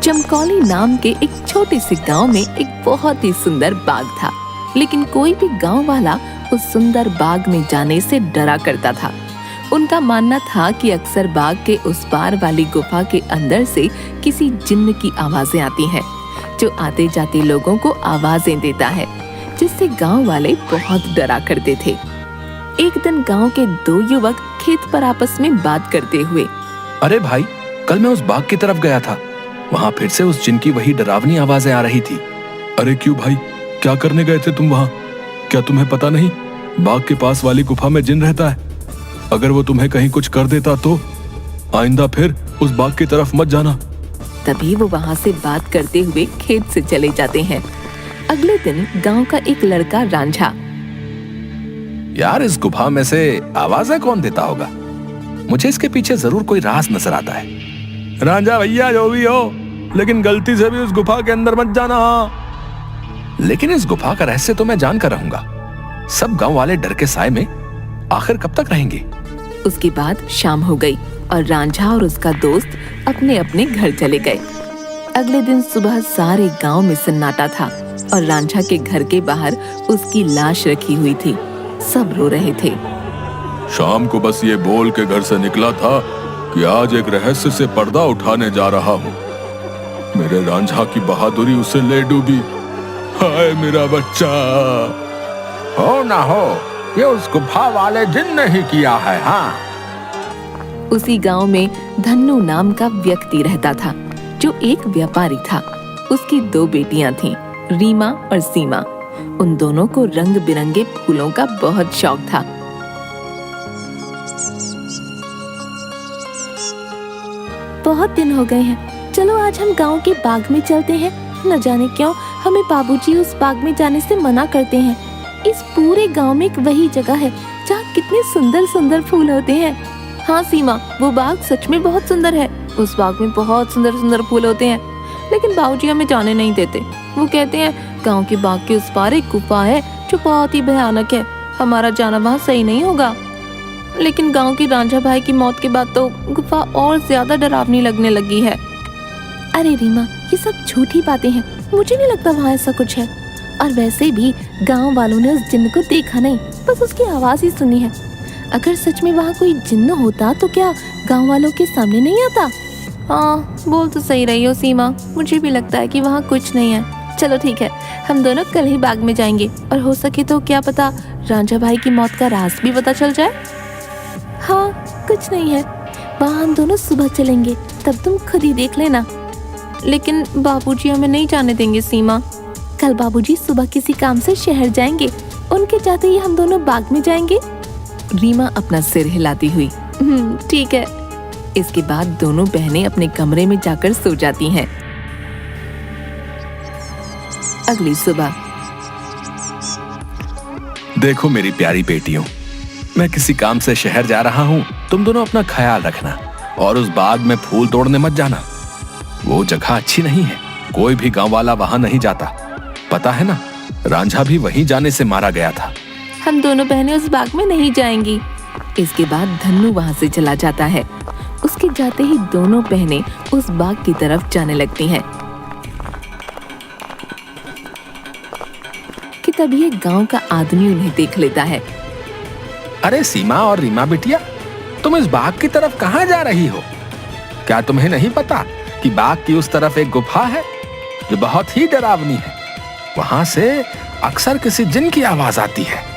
चमकौली नाम के एक छोटे से गांव में एक बहुत ही सुंदर बाग था, लेकिन कोई भी गांव वाला उस सुंदर बाग में जाने से डरा करता था। उनका मानना था कि अक्सर बाग के उस पार वाली गुफा के अंदर से किसी जिन्न की आवाजें आती हैं, जो आते जाते लोगों को आवाजें देता है, जिससे गांव वाले बहुत डरा करते थे। एक दिन गांव के दो युवक खेत पर आपस में बात करते हुए, अरे भाई, कल मैं उस बाग की तरफ गया था, वहाँ फिर से उस जिन की वही डरावनी आवाजें आ रही थी। अरे क्यों भाई, क्या करने गए थे तुम वहाँ? क्या तुम्हें पता नहीं बाग के पास वाली गुफा में जिन रहता है? अगर वो तुम्हें कहीं कुछ कर देता तो आइंदा फिर उस बाग की तरफ मत जाना। तभी वो वहाँ से बात करते हुए खेत से चले जाते हैं। अगले दिन गांव का एक लड़का रांझा, यार, इस गुफा में से आवाजें कौन देता होगा? मुझे इसके पीछे जरूर कोई राज नजर आता है। रांझा भैया, जो भी हो, लेकिन गलती से भी उस गुफा के अंदर मत जाना। लेकिन इस गुफा का रहस्य तो मैं जान कर रहूंगा। सब गांव वाले डर के साए में आखिर कब तक रहेंगे? उसके बाद शाम हो गई और रांझा और उसका दोस्त अपने अपने घर चले गए। अगले दिन सुबह सारे गांव में सन्नाटा था और रांझा के घर के बाहर उसकी लाश रखी हुई थी। सब रो रहे थे। शाम को बस ये बोल के घर से निकला था कि आज एक रहस्य से पर्दा उठाने जा रहा हूँ। मेरे रांझा की बहादुरी उसे ले डूबी। हाय मेरा बच्चा। हो ना हो, ये उस गुफा वाले जिन ने ही किया है। हाँ। उसी गांव में धन्नू नाम का व्यक्ति रहता था, जो एक व्यापारी था। उसकी दो बेटियां थीं, रीमा और सीमा। उन दोनों को रंग बिरंगे फूलों का बहुत शौक था। बहुत दिन हो गए हैं, चलो आज हम गांव के बाग में चलते हैं। न जाने क्यों हमें बाबूजी उस बाग में जाने से मना करते हैं। इस पूरे गांव में एक वही जगह है जहाँ कितने सुंदर सुंदर फूल होते हैं। हाँ सीमा, वो बाग सच में बहुत सुंदर है। उस बाग में बहुत सुंदर सुंदर फूल होते हैं, लेकिन बाबूजी हमें जाने नहीं देते। वो कहते हैं गांव के बाग के उस पार एक गुफा है जो बहुत ही भयानक है, हमारा जाना वहाँ सही नहीं होगा। लेकिन गांव की रांझा भाई की मौत के बाद तो गुफा और ज्यादा डरावनी लगने लगी है। अरे रीमा, ये सब झूठी बातें हैं, मुझे नहीं लगता वहाँ ऐसा कुछ है। और वैसे भी गांव वालों ने उस जिन्न को देखा नहीं, बस उसकी आवाज ही सुनी है। अगर सच में वहाँ कोई जिन्न होता तो क्या गांव वालों के सामने नहीं आता? हाँ, बोल तो सही रही हो सीमा, मुझे भी लगता है कि वहाँ कुछ नहीं है। चलो ठीक है, हम दोनों कल ही बाग में जाएंगे और हो सके तो क्या पता रांझा भाई की मौत का राज भी पता चल जाए। हाँ, कुछ नहीं है, वहाँ हम दोनों सुबह चलेंगे, तब तुम खुद ही देख लेना। लेकिन बाबूजी हमें नहीं जाने देंगे सीमा। कल बाबूजी सुबह किसी काम से शहर जाएंगे, उनके जाते ही हम दोनों बाग में जाएंगे। रीमा अपना सिर हिलाती हुई ठीक है। इसके बाद दोनों बहनें अपने कमरे में जाकर सो जाती हैं। अगली सुबह, देखो मेरी प्यारी बेटियों, मैं किसी काम से शहर जा रहा हूँ। तुम दोनों अपना ख्याल रखना और उस बाग में फूल तोड़ने मत जाना। वो जगह अच्छी नहीं है, कोई भी गांव वाला वहां नहीं जाता। पता है ना, रांझा भी वहीं जाने से मारा गया था। हम दोनों बहनें उस बाग में नहीं जाएंगी। इसके बाद धन्नू वहां से चला जाता है। उसके जाते ही दोनों बहनें उस बाग की तरफ जाने लगती हैं कि तभी एक गांव का आदमी उन्हें देख लेता है। अरे सीमा और रीमा बिटिया, तुम इस बाग की तरफ कहाँ जा रही हो? क्या तुम्हें नहीं पता कि बाग की उस तरफ एक गुफा है जो बहुत ही डरावनी है? वहां से अक्सर किसी जिन की आवाज आती है।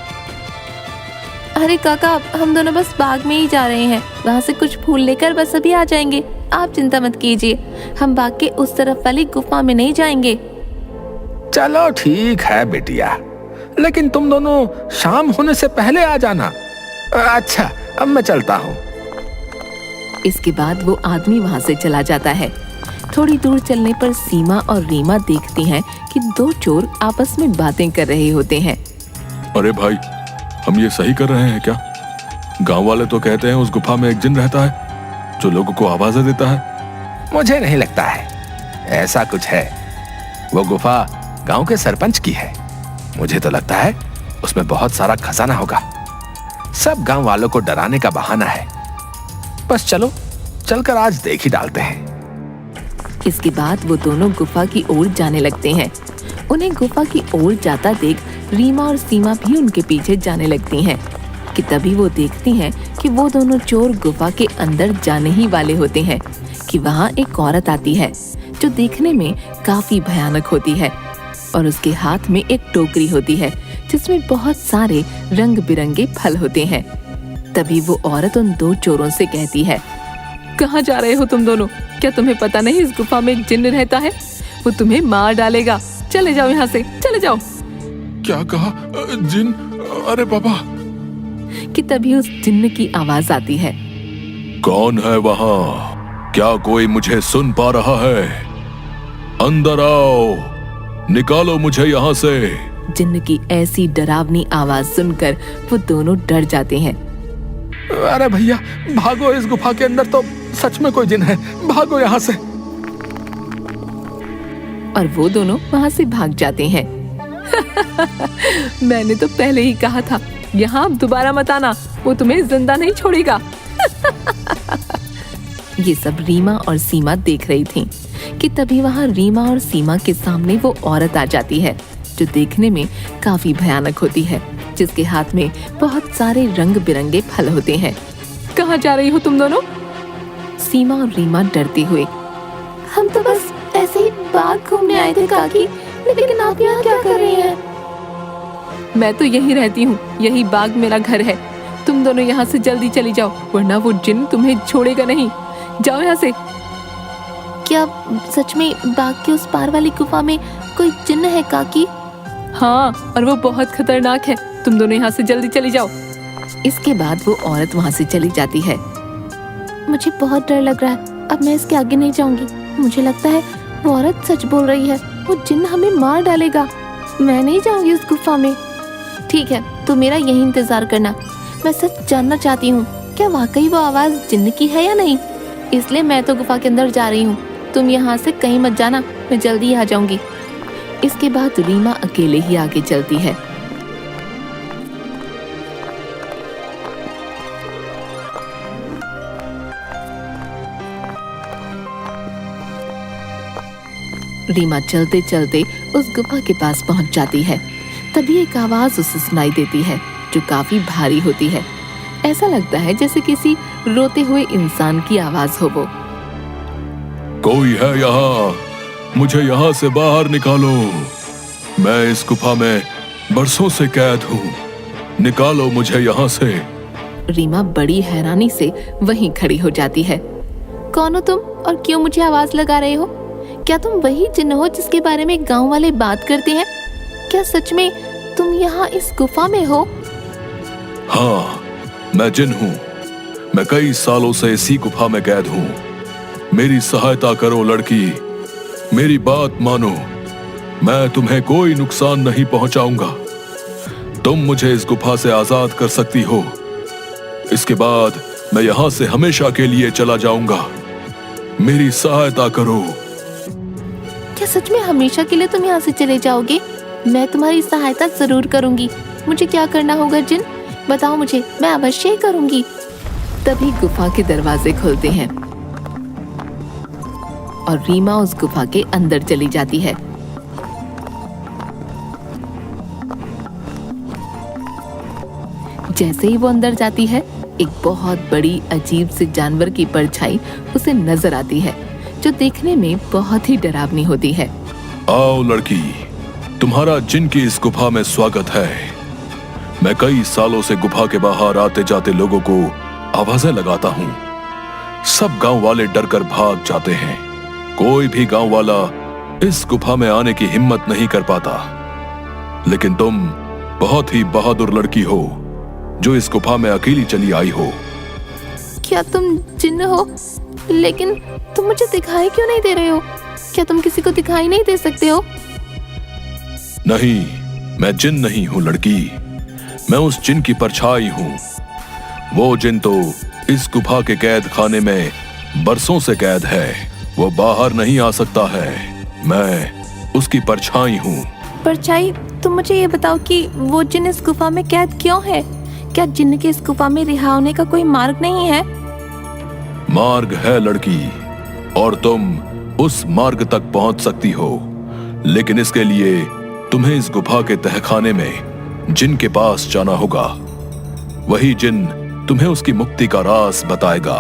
अरे काका, हम दोनों बस बाग में ही जा रहे हैं, वहाँ से कुछ फूल लेकर बस अभी आ जाएंगे। आप चिंता मत कीजिए, हम बाग के उस तरफ वाली गुफा में नहीं जाएंगे। चलो ठीक है बेटिया, लेकिन तुम दोनों शाम होने से पहले आ जाना। अच्छा, अब मैं चलता हूँ। इसके बाद वो आदमी वहाँ से चला जाता है। थोड़ी दूर चलने पर सीमा और रीमा देखती हैं कि दो चोर आपस में बातें कर रहे होते हैं। अरे भाई, हम ये सही कर रहे हैं क्या? गांव वाले तो कहते हैं उस गुफा में एक जिन रहता है जो लोगों को आवाजें देता है। मुझे नहीं लगता है ऐसा कुछ है। वो गुफा गांव के सरपंच की है। मुझे तो लगता है उसमें बहुत सारा खजाना होगा। सब गांव वालों को डराने का बहाना है। बस चलो, चलकर आज देख ही डालते हैं। इसके बाद वो दोनों गुफा की ओर जाने लगते हैं। उन्हें गुफा की ओर जाता देख रीमा और सीमा भी उनके पीछे जाने लगती हैं कि तभी वो देखती हैं कि वो दोनों चोर गुफा के अंदर जाने ही वाले होते हैं कि वहाँ एक औरत आती है जो देखने में काफी भयानक होती है और उसके हाथ में एक टोकरी होती है जिसमें बहुत सारे रंग बिरंगे फल होते हैं। तभी वो औरत उन दो चोरों से कहती है, कहाँ जा रहे हो तुम दोनों? क्या तुम्हें पता नहीं इस गुफा में एक जिन्न रहता है? वो तुम्हें मार डालेगा। चले जाओ यहाँ से, चले जाओ। क्या कहा? जिन? अरे बाबा। कि तभी उस जिन्न की आवाज आती है, कौन है वहाँ? क्या कोई मुझे सुन पा रहा है? अंदर आओ, निकालो मुझे यहाँ से। जिन्न की ऐसी डरावनी आवाज सुनकर वो दोनों डर जाते हैं। अरे भैया भागो, इस गुफा के अंदर तो सच में कोई जिन है, भागो यहाँ से। और वो दोनों वहाँ से भाग जाते हैं। मैंने तो पहले ही कहा था, यहाँ दोबारा मत आना, वो तुम्हें जिंदा नहीं छोड़ेगा। ये सब रीमा और सीमा देख रही थीं कि तभी वहाँ रीमा और सीमा के सामने वो औरत आ जाती है जो देखने में काफी भयानक होती है, जिसके हाथ में बहुत सारे रंग बिरंगे फल होते हैं। कहाँ जा रही हो तुम दोनों? सीमा और रीमा डरते हुए, हम तो बस ऐसे ही बाग घूमने आए थे काकी, लेकिन आप यहाँ क्या कर रही हैं? मैं तो यहीं रहती हूँ, यही बाग मेरा घर है। तुम दोनों यहाँ से जल्दी चली जाओ, वरना वो जिन्न तुम्हें छोड़ेगा नहीं। जाओ यहाँ से। क्या सच में बाग के उस पार वाली गुफा में कोई जिन्न है काकी? हाँ, और वो बहुत खतरनाक है। तुम दोनों यहाँ से जल्दी चली जाओ। इसके बाद वो औरत वहाँ से चली जाती है। मुझे बहुत डर लग रहा है, अब मैं इसके आगे नहीं जाऊंगी। मुझे लगता है वो औरत सच बोल रही है, वो जिन्न हमें मार डालेगा। मैं नहीं जाऊंगी उस गुफा में। ठीक है, तो मेरा यही इंतजार करना। मैं सच जानना चाहती हूँ, क्या वाकई वो आवाज जिन्न की है या नहीं? इसलिए मैं तो गुफा के अंदर जा रही हूँ। तुम यहाँ से कहीं मत जाना, मैं जल्दी आ जाऊंगी। इसके बाद रीमा अकेले ही आगे चलती है। रीमा चलते चलते उस गुफा के पास पहुंच जाती है। तभी एक आवाज उसे सुनाई देती है जो काफी भारी होती है। ऐसा लगता है जैसे किसी रोते हुए इंसान की आवाज हो वो। कोई है यहाँ? मुझे यहाँ से बाहर निकालो। मैं इस गुफा में बरसों से कैद हूँ, निकालो मुझे यहाँ से। रीमा बड़ी हैरानी से वहीं खड़ी हो जाती है। कौन हो तुम और क्यों मुझे आवाज लगा रहे हो? क्या तुम वही जिन्न हो जिसके बारे में गांव वाले बात करते हैं? क्या सच में तुम यहाँ इस गुफा में हो? हाँ, मैं जिन हूँ। मैं कई सालों से इसी गुफा में कैद हूँ। मेरी सहायता करो लड़की, मेरी बात मानो। मैं तुम्हें कोई नुकसान नहीं पहुंचाऊंगा। तुम मुझे इस गुफा से आजाद कर सकती हो। इसके बाद मैं यहाँ से हमेशा के लिए चला जाऊंगा। मेरी सहायता करो। क्या सच में हमेशा के लिए तुम यहाँ से चले जाओगे? मैं तुम्हारी सहायता जरूर करूंगी। मुझे क्या करना होगा जिन? बताओ मुझे, मैं अवश्य ही करूंगी। तभी गुफा के दरवाजे खुलते हैं और रीमा उस गुफा के अंदर चली जाती है। जैसे ही वो अंदर जाती है, एक बहुत बड़ी अजीब से जानवर की परछाई उसे नजर आती है जो देखने में बहुत ही डरावनी होती है। आओ लड़की, तुम्हारा जिन की इस गुफा में स्वागत है। मैं कई सालों से गुफा के बाहर आते जाते लोगों को आवाजें लगाता हूँ। सब गांव वाले डर कर भाग जाते हैं। कोई भी गांव वाला इस गुफा में आने की हिम्मत नहीं कर पाता। लेकिन तुम बहुत ही बहादुर लड़की हो जो इस गुफा में अकेली चली आई हो। क्या तुम जिन्न हो? लेकिन तुम मुझे दिखाई क्यों नहीं दे रहे हो? क्या तुम किसी को दिखाई नहीं दे सकते हो? नहीं, मैं जिन नहीं हूँ लड़की। मैं उस जिन की परछाई हूँ। वो जिन तो इस गुफा के कैद खाने में बरसों से कैद है। वो बाहर नहीं आ सकता है। मैं उसकी परछाई हूँ। परछाई? तुम मुझे ये बताओ कि वो जिन इस गुफा में कैद क्यों है? क्या जिन्न के इस गुफा में रिहा होने का कोई मार्ग नहीं है? मार्ग है लड़की, और तुम उस मार्ग तक पहुंच सकती हो, लेकिन इसके लिए तुम्हें इस गुफा के तहखाने में जिन के पास जाना होगा। वही जिन तुम्हें उसकी मुक्ति का राज बताएगा।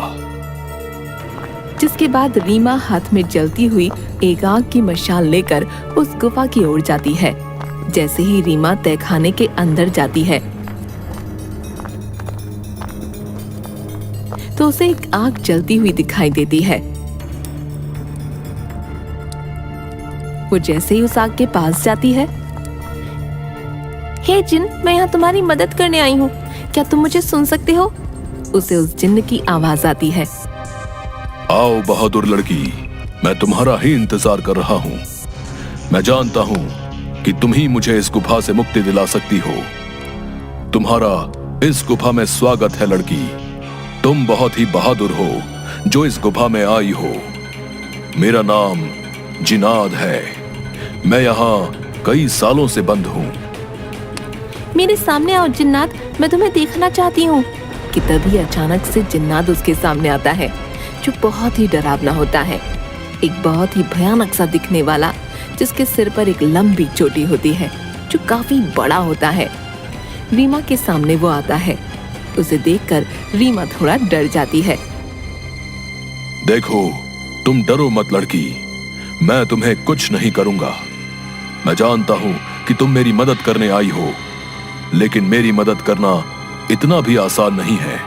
जिसके बाद रीमा हाथ में जलती हुई एक आग की मशाल लेकर उस गुफा की ओर जाती है। जैसे ही रीमा तहखाने के अंदर जाती है तो उसे एक आग जलती हुई दिखाई देती है। वो जैसे ही उस आग के पास जाती है, हे जिन, मैं यहाँ तुम्हारी मदद करने आई हूँ, क्या तुम मुझे सुन सकते हो? उसे उस जिन्न की आवाज आती है। आओ बहादुर लड़की, मैं तुम्हारा ही इंतजार कर रहा हूँ। मैं जानता हूँ कि तुम ही मुझे इस गुफा से मुक्ति दिला सकती हो। तुम्हारा इस गुफा में स्वागत है लड़की। तुम बहुत ही बहादुर हो जो इस गुफा में आई हो। मेरा नाम जिनाद है। मैं यहाँ कई सालों से बंद हूँ। मेरे सामने आओ जिन्नात, मैं तुम्हें देखना चाहती हूँ। कि तभी अचानक से जिन्नात उसके सामने आता है, जो बहुत ही डरावना होता है। एक बहुत ही भयानक सा दिखने वाला, जिसके सिर पर एक लंबी चोटी होती है जो काफी बड़ा होता है। रीमा के सामने वो आता है। उसे देखकर रीमा थोड़ा डर जाती है। देखो, तुम डरो मत लड़की, मैं तुम्हें कुछ नहीं करूंगा। मैं जानता हूं कि तुम मेरी मदद करने आई हो, लेकिन मेरी मदद करना इतना भी आसान नहीं है।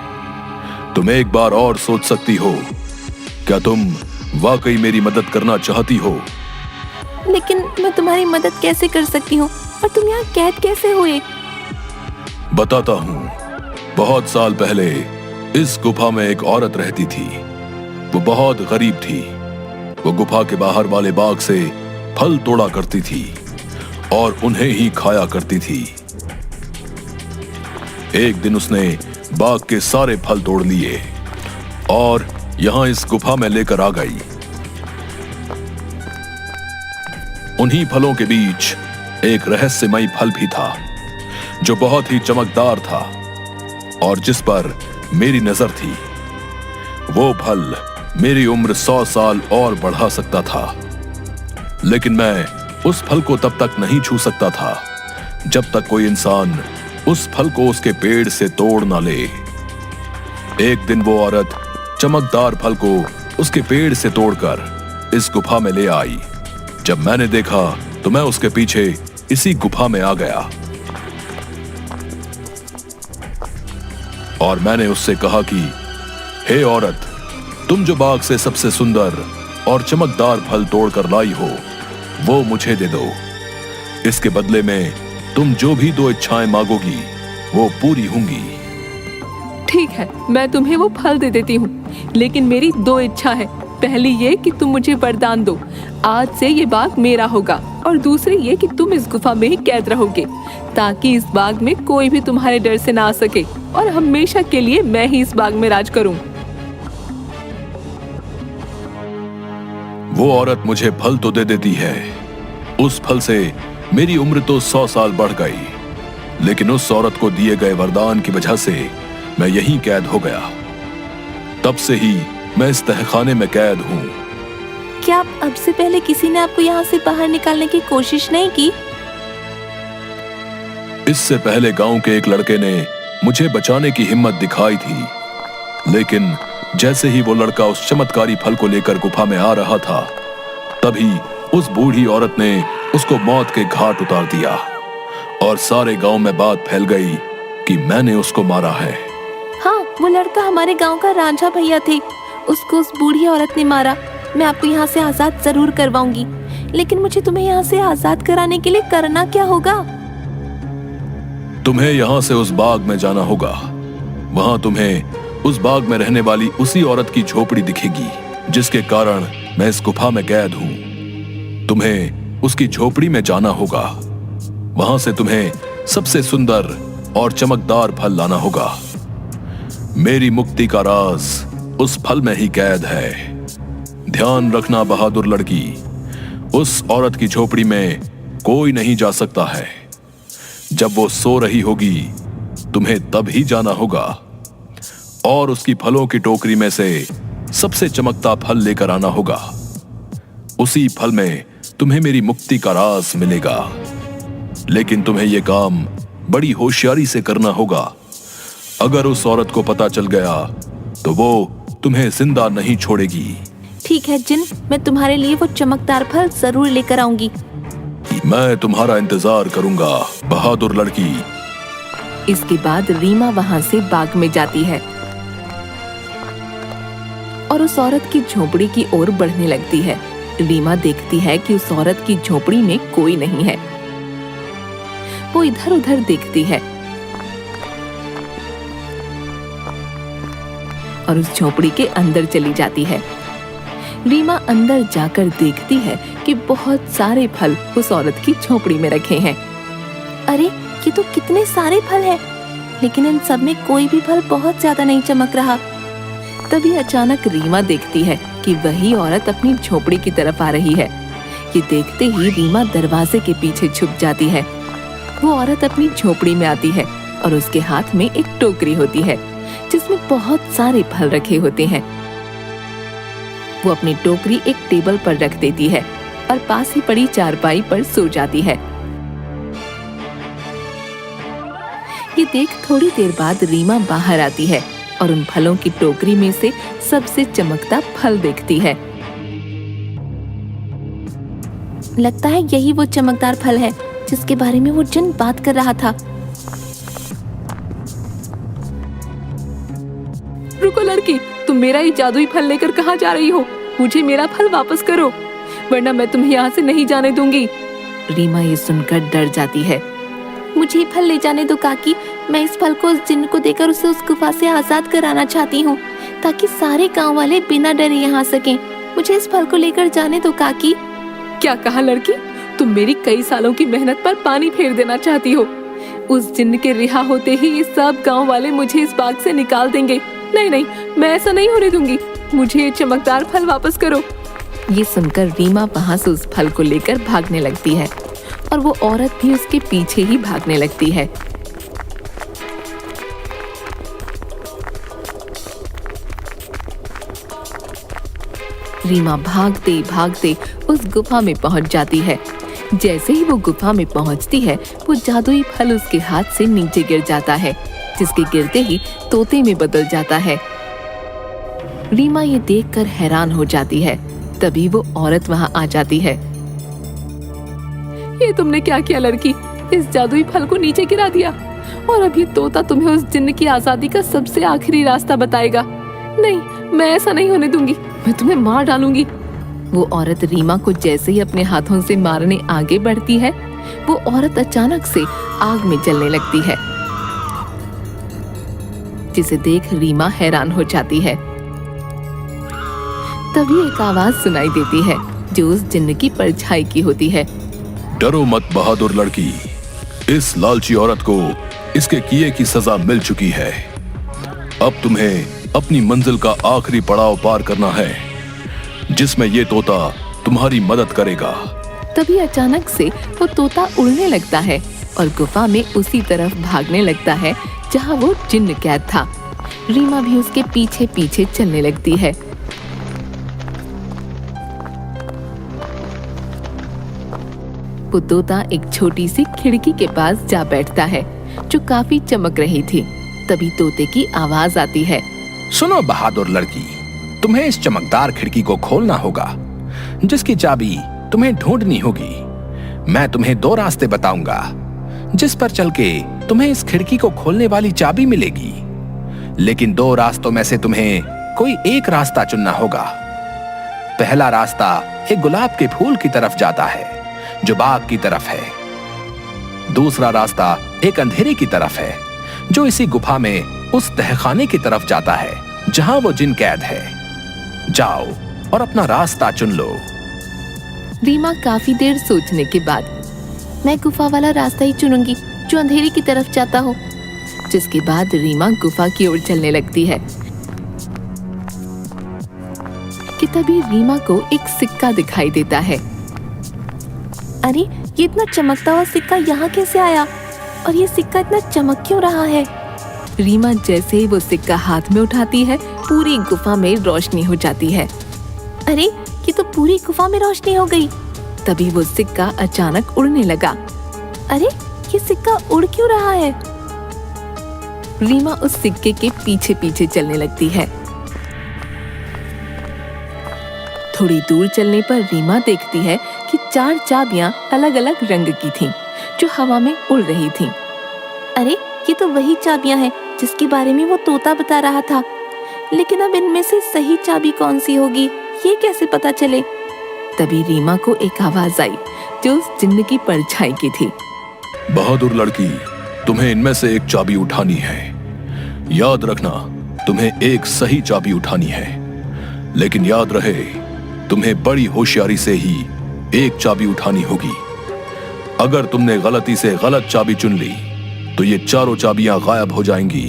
तुम एक बार और सोच सकती हो। क्या तुम वाकई मेरी मदद करना चाहती हो? लेकिन मैं तुम्हारी मदद कैसे कर सकती हूँ, और तुम यहाँ कैद कैसे हुए? बताता हूँ। बहुत साल पहले इस गुफा में एक औरत रहती थी। वो बहुत गरीब थी। वो गुफा के बाहर वाले बाग से फल तोड़ा करती थी और उन्हें ही खाया करती थी। एक दिन उसने बाग के सारे फल तोड़ लिए और यहां इस गुफा में लेकर आ गई। उन्हीं फलों के बीच एक रहस्यमयी फल भी था, जो बहुत ही चमकदार था और जिस पर मेरी नजर थी। वो फल मेरी उम्र 100 साल और बढ़ा सकता था, लेकिन मैं उस फल को तब तक नहीं छू सकता था जब तक कोई इंसान उस फल को उसके पेड़ से तोड़ ना ले। एक दिन वो औरत चमकदार फल को उसके पेड़ से तोड़कर इस गुफा में ले आई। जब मैंने देखा तो मैं उसके पीछे इसी गुफा में आ गया और मैंने उससे कहा कि हे औरत, तुम जो बाग से सबसे सुंदर और चमकदार फल तोड़कर लाई हो, वो मुझे दे दो। इसके बदले में तुम जो भी 2 इच्छाएं मांगोगी वो पूरी होंगी। ठीक है, मैं तुम्हें वो फल दे देती हूँ, लेकिन मेरी 2 इच्छा है। पहली ये कि तुम मुझे वरदान दो, आज से ये बाग मेरा होगा, और दूसरी ये कि तुम इस गुफा में ही कैद रहोगे, ताकि इस बाग में कोई भी तुम्हारे डर से ना आ सके और हमेशा के लिए मैं ही इस बाग में राज करूं। वो औरत मुझे फल तो दे देती है। उस फल से मेरी उम्र तो 100 साल बढ़ गई, लेकिन उस औरत को दिए गए वरदान की वजह से मैं यहीं कैद हो गया। तब से ही मैं इस तहखाने में कैद हूँ। क्या अब से पहले किसी ने आपको यहाँ से बाहर निकालने की कोशिश नहीं की? इससे पहले गांव के एक लड़के ने मुझे बचाने की हिम्मत दिखाई थी, लेकिन जैसे ही वो लड़का उस चमत्कारी फल को लेकर गुफा में आ रहा था, तभी उस बूढ़ी औरत ने उसको मौत के घाट उतार दिया और सारे गांव में बात फैल गई कि मैंने उसको मारा है। हाँ, वो लड़का हमारे गांव का रांझा भैया थे। उसको उस बूढ़ी औरत ने मारा। मैं आपको यहाँ से आजाद जरूर करवाऊंगी, लेकिन मुझे तुम्हें यहाँ से आजाद कराने के लिए करना क्या होगा? तुम्हें यहाँ से उस बाग में जाना होगा। वहां तुम्हें उस बाग में रहने वाली उसी औरत की झोपड़ी दिखेगी, जिसके कारण मैं इस गुफा में कैद हूँ। तुम्हें उसकी झोपड़ी में जाना होगा। वहां से तुम्हें सबसे सुंदर और चमकदार फल लाना होगा। मेरी मुक्ति का राज उस फल में ही कैद है। ध्यान रखना बहादुर लड़की, उस औरत की झोपड़ी में कोई नहीं जा सकता है। जब वो सो रही होगी, तुम्हें तब ही जाना होगा और उसकी फलों की टोकरी में से सबसे चमकता फल लेकर आना होगा। उसी फल में तुम्हें मेरी मुक्ति का राज मिलेगा। लेकिन तुम्हें यह काम बड़ी होशियारी से करना होगा। अगर उस औरत को पता चल गया तो वो तुम्हें जिंदा नहीं छोड़ेगी। ठीक है जिन, मैं तुम्हारे लिए वो चमकदार फल जरूर लेकर आऊंगी। मैं तुम्हारा इंतजार करूंगा बहादुर लड़की। इसके बाद रीमा वहां से बाग में जाती है और उस औरत की झोपड़ी की ओर बढ़ने लगती है। रीमा देखती है कि उस औरत की झोपड़ी में कोई नहीं है। वो इधर उधर देखती है और उस झोपड़ी के अंदर चली जाती है। रीमा अंदर जाकर देखती है कि बहुत सारे फल उस औरत की झोपड़ी में रखे हैं। अरे ये तो कितने सारे फल हैं, लेकिन इन सब में कोई भी फल बहुत ज्यादा नहीं चमक रहा। तभी अचानक रीमा देखती है कि वही औरत अपनी झोपड़ी की तरफ आ रही है। ये देखते ही रीमा दरवाजे के पीछे छुप जाती है। वो औरत अपनी झोपड़ी में आती है और उसके हाथ में एक टोकरी होती है जिसमें बहुत सारे फल रखे होते हैं। वो अपनी टोकरी एक टेबल पर रख देती है और पास ही पड़ी चारपाई पर सो जाती है। ये देख थोड़ी देर बाद रीमा बाहर आती है और उन फलों की टोकरी में से सबसे चमकता फल देखती है। लगता है यही वो चमकदार फल है जिसके बारे में वो जिन बात कर रहा था। रुको लड़की, तुम मेरा ये जादुई फल लेकर कहाँ जा रही हो? मुझे मेरा फल वापस करो, वरना मैं तुम्हें यहाँ से नहीं जाने दूंगी। रीमा ये सुनकर डर जाती है। मुझे फल ले जाने दो काकी, मैं इस फल को उस जिन्न को देकर उसे उस गुफा से आजाद कराना चाहती हूँ, ताकि सारे गांव वाले बिना डरे यहाँ सकें। मुझे इस फल को लेकर जाने दो काकी। क्या कहा लड़की? तुम मेरी कई सालों की मेहनत पर पानी फेर देना चाहती हो? उस जिन्न के रिहा होते ही ये सब गांव वाले मुझे इस बाग से निकाल देंगे। नहीं नहीं, मैं ऐसा नहीं होने दूंगी। मुझे ये चमकदार फल वापस करो। ये सुनकर रीमा वहाँ से उस फल को लेकर भागने लगती है और वो औरत भी उसके पीछे ही भागने लगती है। रीमा भागते भागते उस गुफा में पहुंच जाती है। जैसे ही वो गुफा में पहुंचती है, वो जादुई फल उसके हाथ से नीचे गिर जाता है, जिसके गिरते ही तोते में बदल जाता है। रीमा ये देखकर हैरान हो जाती है। तभी वो औरत वहां आ जाती है। ये तुमने क्या किया लड़की? इस जादुई फल को नीचे गिरा दिया और अब ये तोता तुम्हें उस जिन्न की आजादी का सबसे आखिरी रास्ता बताएगा। नहीं, मैं ऐसा नहीं होने दूंगी, मैं तुम्हें मार डालूंगी। वो औरत रीमा को जैसे ही अपने हाथों से मारने आगे बढ़ती है, वो औरत अचानक से आग में जलने लगती है, जिसे देख रीमा हैरान हो जाती है। तभी एक आवाज सुनाई देती है जो उस जिन्न की परछाई की होती है। डरो मत बहादुर लड़की, इस लालची औरत को इसके किए की सजा मिल चुकी है। अब तुम्हें अपनी मंजिल का आखिरी पड़ाव पार करना है, जिसमें ये तोता तुम्हारी मदद करेगा। तभी अचानक से वो तोता उड़ने लगता है और गुफा में उसी तरफ भागने लगता है जहाँ वो जिन्न कैद था। रीमा भी उसके पीछे पीछे चलने लगती है। वो तोता एक छोटी सी खिड़की के पास जा बैठता है जो काफी चमक रही थी। तभी तोते की आवाज आती है। सुनो बहादुर लड़की, तुम्हें इस चमकदार खिड़की को खोलना होगा, जिसकी चाबी तुम्हें ढूंढनी होगी। मैं तुम्हें 2 रास्ते बताऊंगा, जिस पर चल के तुम्हें इस खिड़की को खोलने वाली चाबी मिलेगी। लेकिन 2 रास्तों में से तुम्हें कोई एक रास्ता चुनना होगा। पहला रास्ता एक गुलाब के फूल की तरफ जाता है जो बाग की तरफ है। दूसरा रास्ता एक अंधेरे की तरफ है जो इसी गुफा में उस तहखाने की तरफ जाता है जहां वो जिन कैद है। जाओ और अपना रास्ता चुन लो। रीमा काफी देर सोचने के बाद, मैं गुफा वाला रास्ता ही चुनूंगी जो अंधेरे की तरफ जाता हो। जिसके बाद रीमा गुफा की ओर चलने लगती है कि तभी रीमा को एक सिक्का दिखाई देता है। अरे, ये इतना चमकता हुआ सिक्का यहाँ कैसे आया? और ये सिक्का इतना चमक क्यों रहा है? रीमा जैसे ही वो सिक्का हाथ में उठाती है, पूरी गुफा में रोशनी हो जाती है। अरे, ये तो पूरी गुफा में रोशनी हो गई। तभी वो सिक्का अचानक उड़ने लगा। अरे ये सिक्का उड़ क्यों रहा है? रीमा उस सिक्के के पीछे पीछे चलने लगती है। थोड़ी दूर चलने पर रीमा देखती है कि 4 चाबियां अलग अलग रंग की थीं, जो हवा में उड़ रही थीं। अरे ये तो वही चाबियां हैं जिसके बारे में वो तोता बता रहा था। लेकिन अब इनमें से सही चाबी कौन सी होगी, ये कैसे पता चले? तभी रीमा को एक आवाज आई जो उस जिन्न की परछाई की थी। बहादुर लड़की, तुम्हें इनमें से एक चाबी उठानी है। याद रखना, तुम्हें एक सही चाबी उठानी है, लेकिन याद रहे तुम्हें बड़ी होशियारी से ही एक चाबी उठानी होगी। अगर तुमने गलती से गलत चाबी चुन ली तो ये चारों चाबियां गायब हो जाएंगी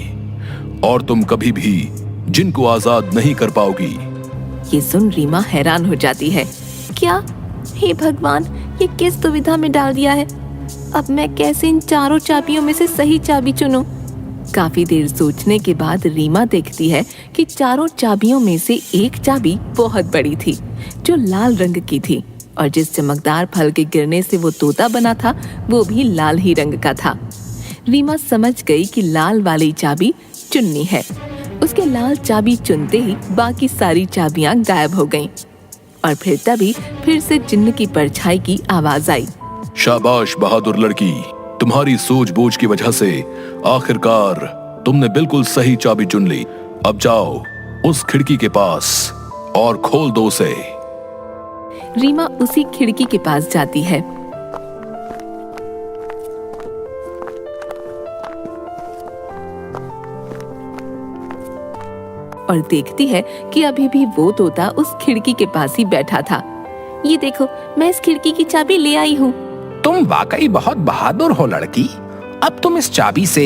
और तुम कभी भी जिन को आजाद नहीं कर पाओगी। ये सुन रीमा हैरान हो जाती है। क्या? हे भगवान, ये किस दुविधा में डाल दिया है। अब मैं कैसे इन चारों चाबियों में से सही चाबी चुनूं? काफी देर सोचने के बाद रीमा देखती है कि चारों चाबियों में से एक चाबी बहुत बड़ी थी, जो लाल रंग की थी, और जिस चमकदार फल के गिरने से वो तोता बना था वो भी लाल ही रंग का था। रीमा समझ गई कि लाल वाली चाबी चुननी है। उसके लाल चाबी चुनते ही बाकी सारी चाबियां गायब हो गईं। और तभी फिर से जिन्न की परछाई की आवाज आई। शाबाश बहादुर लड़की, तुम्हारी सूझबूझ की वजह से आखिरकार तुमने बिल्कुल सही चाबी चुन ली। अब जाओ उस खिड़की के पास और खोल दो उसे। रीमा उसी खिड़की के पास जाती है। और देखती है कि अभी भी वो तोता उस खिड़की के पास ही बैठा था। ये देखो, मैं इस खिड़की की चाबी ले आई हूँ। तुम वाकई बहुत बहादुर हो लड़की। अब तुम इस चाबी से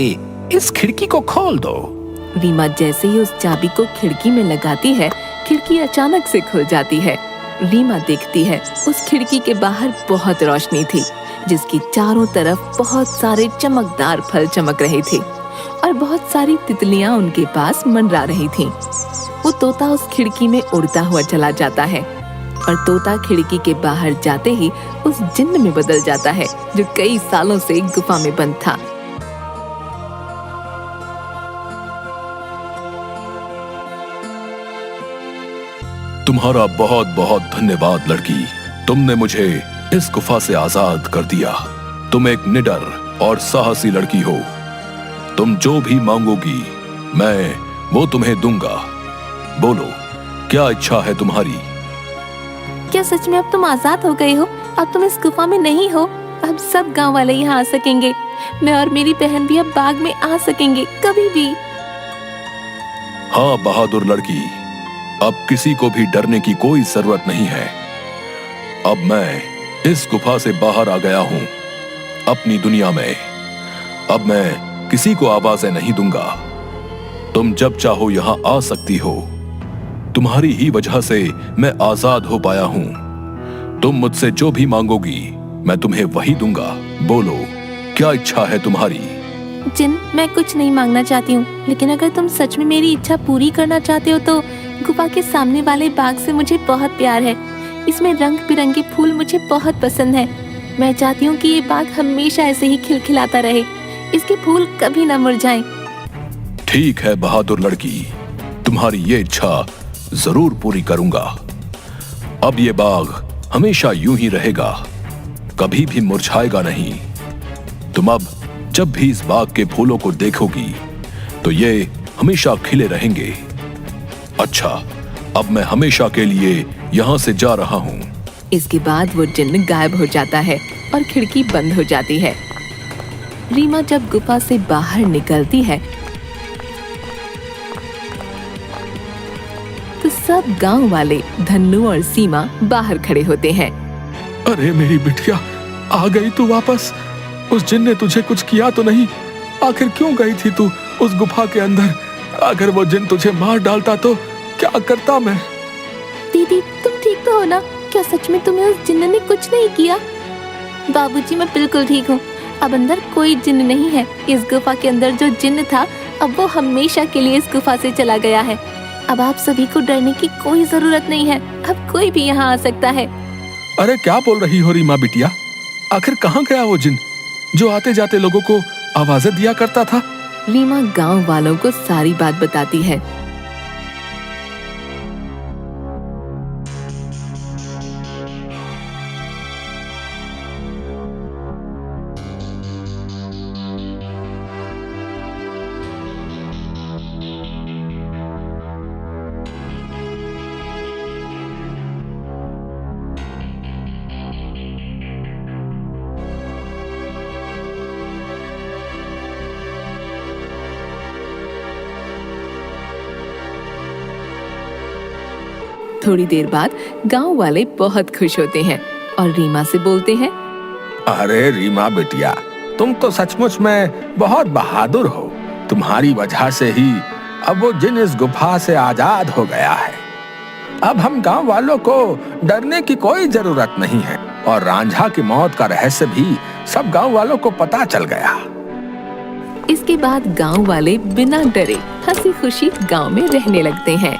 इस खिड़की को खोल दो। रीमा जैसे ही उस चाबी को खिड़की में लगाती है, खिड़की अचानक से खुल जाती है। रीमा देखती है उस खिड़की के बाहर बहुत रोशनी थी, जिसकी चारों तरफ बहुत सारे चमकदार फल चमक रहे थे और बहुत सारी तितलियां उनके पास मंडरा रही थीं। वो तोता उस खिड़की में उड़ता हुआ चला जाता है और तोता खिड़की के बाहर जाते ही उस जिन्न में बदल जाता है, जो कई सालों से गुफा में बंद था। तुम्हारा बहुत बहुत धन्यवाद लड़की, तुमने मुझे इस गुफा से आजाद कर दिया। तुम एक निडर और साहसी लड़की हो। तुम जो भी मांगोगी मैं वो तुम्हें दूंगा। बोलो, क्या इच्छा है तुम्हारी? क्या सच में अब तुम आजाद हो गए हो? अब तुम इस गुफा में नहीं हो। अब सब गांव वाले यहाँ आ सकेंगे। मैं और मेरी बहन भी अब बाग में आ सकेंगे कभी भी। हाँ बहादुर लड़की, अब किसी को भी डरने की कोई जरूरत नहीं है। अब मैं इस गुफा से बाहर आ गया हूँ अपनी दुनिया में। अब मैं किसी को आवाजें नहीं दूंगा। तुम जब चाहो यहाँ आ सकती हो। तुम्हारी ही वजह से मैं आजाद हो पाया हूँ। तुम मुझसे जो भी मांगोगी मैं तुम्हें वही दूंगा। बोलो, क्या इच्छा है तुम्हारी? जिन, मैं कुछ नहीं मांगना चाहती हूँ, लेकिन अगर तुम सच में मेरी इच्छा पूरी करना चाहते हो तो गुफा के सामने वाले बाग से मुझे बहुत प्यार है। इसमें रंग बिरंगे फूल मुझे बहुत पसंद है। मैं चाहती हूँ कि ये बाग हमेशा ऐसे ही खिलखिलाता रहे, इसके फूल कभी न मुरझाएं। ठीक है बहादुर लड़की, तुम्हारी ये इच्छा जरूर पूरी करूंगा। अब ये बाग हमेशा यूं ही रहेगा, कभी भी मुरझाएगा नहीं। तुम अब जब भी इस बाग के फूलों को देखोगी तो ये हमेशा खिले रहेंगे। अच्छा, अब मैं हमेशा के लिए यहाँ से जा रहा हूँ। इसके बाद वो जिन्न गायब हो जाता है और खिड़की बंद हो जाती है। रीमा जब गुफा से बाहर निकलती है तो सब गांव वाले धन्नू और सीमा बाहर खड़े होते हैं। अरे मेरी बिटिया, आ गई तू वापस। उस जिन ने तुझे कुछ किया तो नहीं? आखिर क्यों गई थी तू उस गुफा के अंदर? अगर वो जिन तुझे मार डालता तो क्या करता मैं? दीदी, तुम ठीक तो हो ना? क्या सच में तुम्हें उस जिन्न ने कुछ नहीं किया? बाबूजी, मैं बिल्कुल ठीक हूँ। अब अंदर कोई जिन्न नहीं है। इस गुफा के अंदर जो जिन्न था अब वो हमेशा के लिए इस गुफा से चला गया है। अब आप सभी को डरने की कोई जरूरत नहीं है, अब कोई भी यहाँ आ सकता है। अरे क्या बोल रही हो रीमा बिटिया? आखिर कहाँ गया वो जिन जो आते जाते लोगों को आवाजें दिया करता था? रीमा गांव वालों को सारी बात बताती है। थोड़ी देर बाद गांव वाले बहुत खुश होते हैं और रीमा से बोलते हैं, अरे रीमा बिटिया, तुम तो सचमुच में बहुत बहादुर हो। तुम्हारी वजह से ही अब वो जिन इस गुफा से आजाद हो गया है। अब हम गांव वालों को डरने की कोई जरूरत नहीं है और रांझा की मौत का रहस्य भी सब गांव वालों को पता चल गया। इसके बाद गांव वाले बिना डरे हंसी खुशी गांव में रहने लगते हैं।